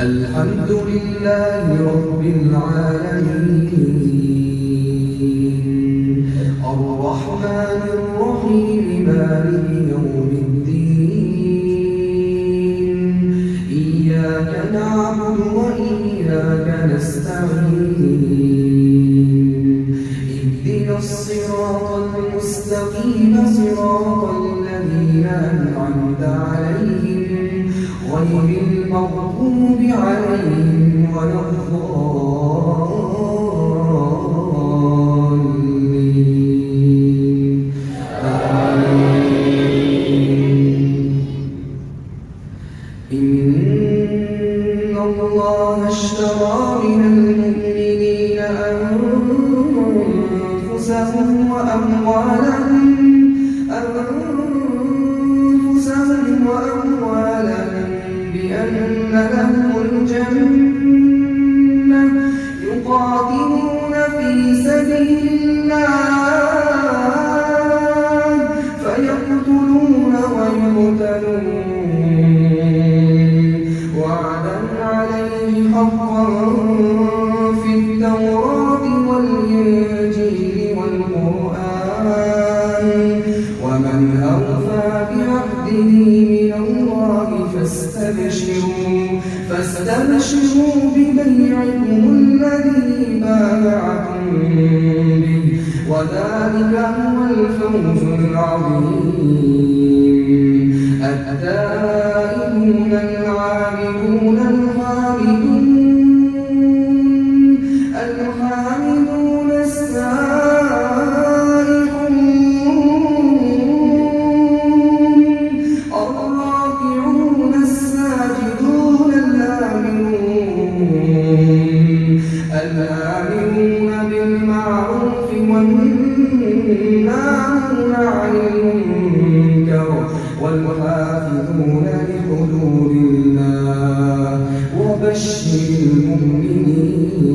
الحمد لله رب العالمين الرحمن الرحيم مالك يوم الدين إياك نعبد وإياك نستعين اهدنا الصراط المستقيم صراط الذين أنعمت عليهم غير المغضوب عليهم ولا الضالين آمين. إن الله اشترى من المؤمنين أنفسهم وأموالهم بأن لهم الجنة يقاتلون في سبيل الله فيقتلون ويقتلون وعدا عليه حقا في التوراة والإنجيل والقرآن ومن أوفى بعهده من الله فاستبشروا ببيعكم الذي بايعتم به وذلك هو الفوز العظيم. التائبون العابدون الحامدون الآمرون بالمعروف والناهون عن المنكر والحافظون لحدود الله وبشر المؤمنين.